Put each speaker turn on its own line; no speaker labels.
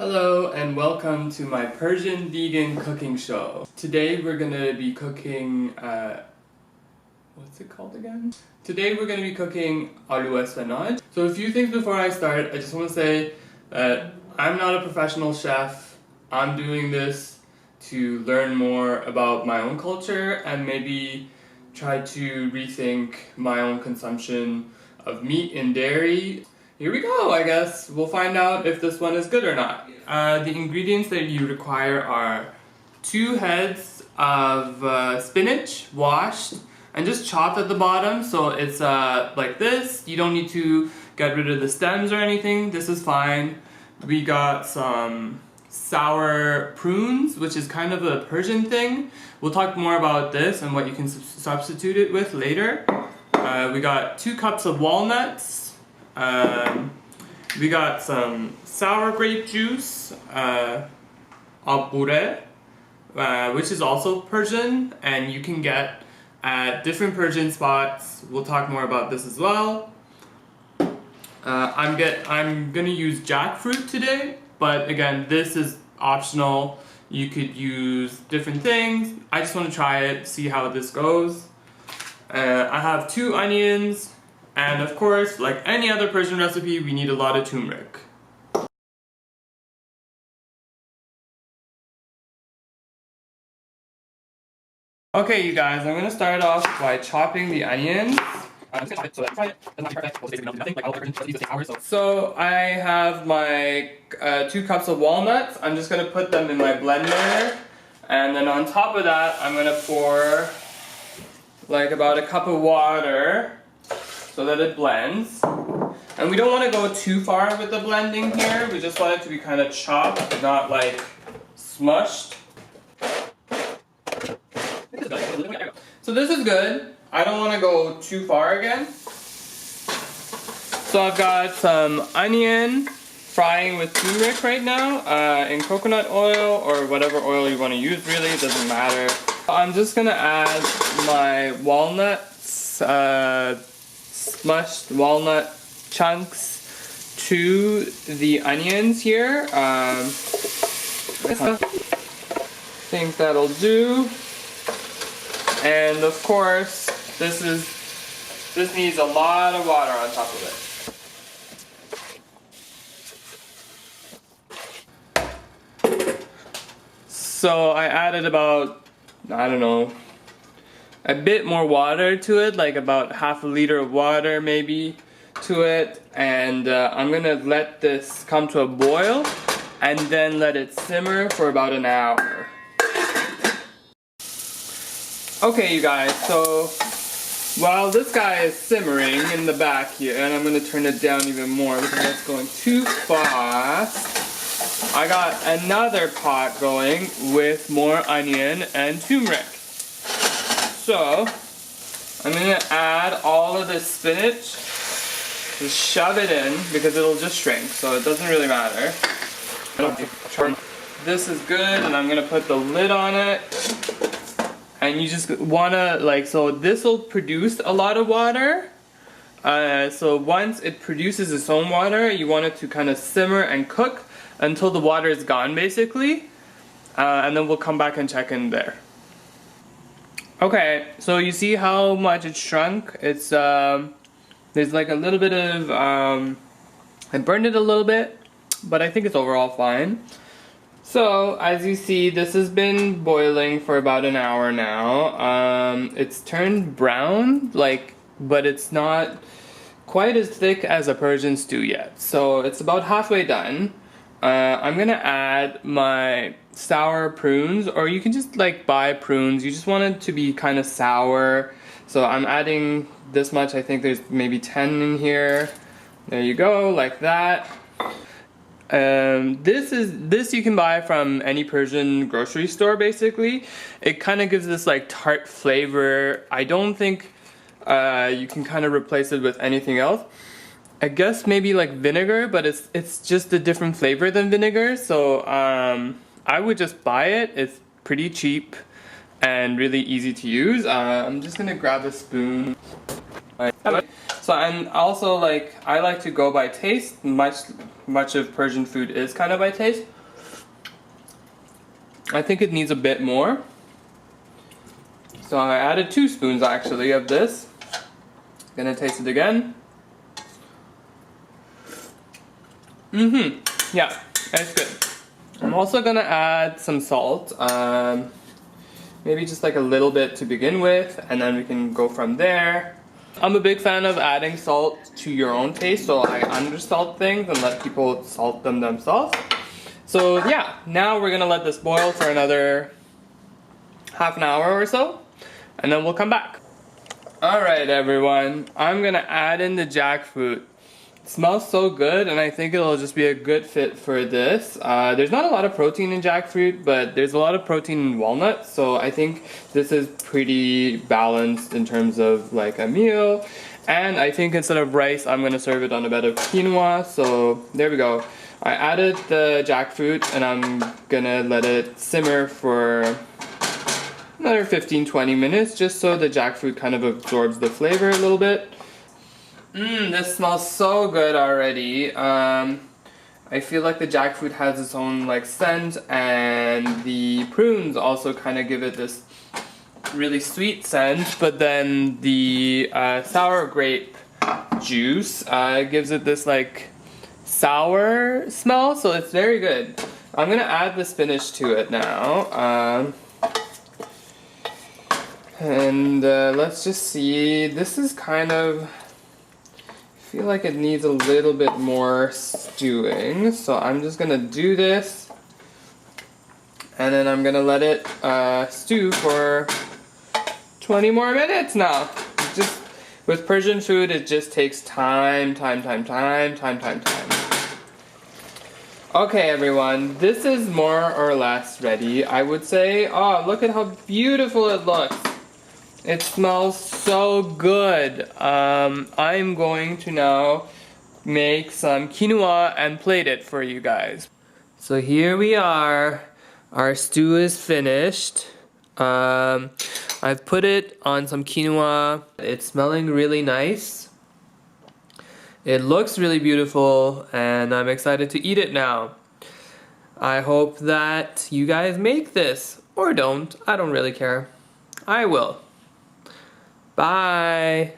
Hello and welcome to my Persian vegan cooking show. Today we're gonna be cooking, what's it called again? Today we're gonna be cooking Aloo Esphenaj. So a few things before I start. I just want to say that I'm not a professional chef. I'm doing this to learn more about my own culture and maybe try to rethink my own consumption of meat and dairy. Here we go, I guess. We'll find out if this one is good or not. The ingredients that you require are 2 heads of spinach, washed, and just chopped at the bottom, so it's like this. You don't need to get rid of the stems or anything. This is fine. We got some sour prunes, which is kind of a Persian thing. We'll talk more about this and what you can substitute it with later. We got 2 cups of walnuts. We got some sour grape juice, abure, which is also Persian, and you can get at different Persian spots. We'll talk more about this as well. I'm gonna use jackfruit today, but again, this is optional. You could use different things. I just want to try it, see how this goes. I have 2 onions. And of course, like any other Persian recipe, we need a lot of turmeric. Okay, you guys, I'm gonna start off by chopping the onions. So I have my 2 cups of walnuts. I'm just gonna put them in my blender. And then on top of that, I'm gonna pour like about a cup of water, so that it blends. And we don't want to go too far with the blending here. We just want it to be kind of chopped, not like smushed. So this is good. I don't want to go too far again. So I've got some onion frying with turmeric right now in coconut oil or whatever oil you want to use, really, it doesn't matter. I'm just going to add my walnuts, smushed walnut chunks to the onions here. I think that'll do. And of course, this needs a lot of water on top of it. So I added about, I don't know, a bit more water to it, like about half a liter of water maybe to it, and I'm gonna let this come to a boil and then let it simmer for about an hour. Okay, you guys, so while this guy is simmering in the back here, and I'm gonna turn it down even more because that's going too fast, I got another pot going with more onion and turmeric. So, I'm going to add all of this spinach, just shove it in, because it'll just shrink, so it doesn't really matter. This is good, and I'm going to put the lid on it. And you just want to, like, so this will produce a lot of water. So once it produces its own water, you want it to kind of simmer and cook until the water is gone, basically. And then we'll come back and check in there. Okay, so you see how much it shrunk? It's there's like a little bit of I burned it a little bit, but I think it's overall fine. So as you see, this has been boiling for about an hour now. It's turned brown, like, but it's not quite as thick as a Persian stew yet. So it's about halfway done. I'm gonna add my sour prunes, or you can just like buy prunes. You just want it to be kind of sour. So I'm adding this much. I think there's maybe 10 in here. There you go, like that. This you can buy from any Persian grocery store, basically. It kind of gives this like tart flavor. I don't think you can kind of replace it with anything else. I guess maybe like vinegar, but it's just a different flavor than vinegar. So I would just buy it. It's pretty cheap and really easy to use. I'm just gonna grab a spoon. So, and also, like, I like to go by taste. Much of Persian food is kind of by taste. I think it needs a bit more. So I added 2 spoons actually of this. Gonna taste it again. Yeah, it's good. I'm also gonna add some salt. Maybe just like a little bit to begin with, and then we can go from there. I'm a big fan of adding salt to your own taste, so I undersalt things and let people salt them themselves. So yeah, now we're gonna let this boil for another half an hour or so, and then we'll come back. Alright everyone, I'm gonna add in the jackfruit. It smells so good, and I think it'll just be a good fit for this. There's not a lot of protein in jackfruit, but there's a lot of protein in walnuts, so I think this is pretty balanced in terms of like a meal. And I think instead of rice, I'm gonna serve it on a bed of quinoa, so there we go. I added the jackfruit, and I'm gonna let it simmer for another 15-20 minutes, just so the jackfruit kind of absorbs the flavor a little bit. This smells so good already. I feel like the jackfruit has its own like scent, and the prunes also kind of give it this really sweet scent, but then the sour grape juice gives it this like sour smell, so it's very good. I'm gonna add the spinach to it now. And let's just see. This is kind of, I feel like it needs a little bit more stewing, so I'm just gonna do this, and then I'm gonna let it stew for 20 more minutes now. Just with Persian food, it just takes time. Okay everyone, this is more or less ready, I would say. Oh, look at how beautiful it looks. It smells so good. I'm going to now make some quinoa and plate it for you guys. So here we are. Our stew is finished. I've put it on some quinoa. It's smelling really nice. It looks really beautiful, and I'm excited to eat it now. I hope that you guys make this, or don't. I don't really care. I will. Bye!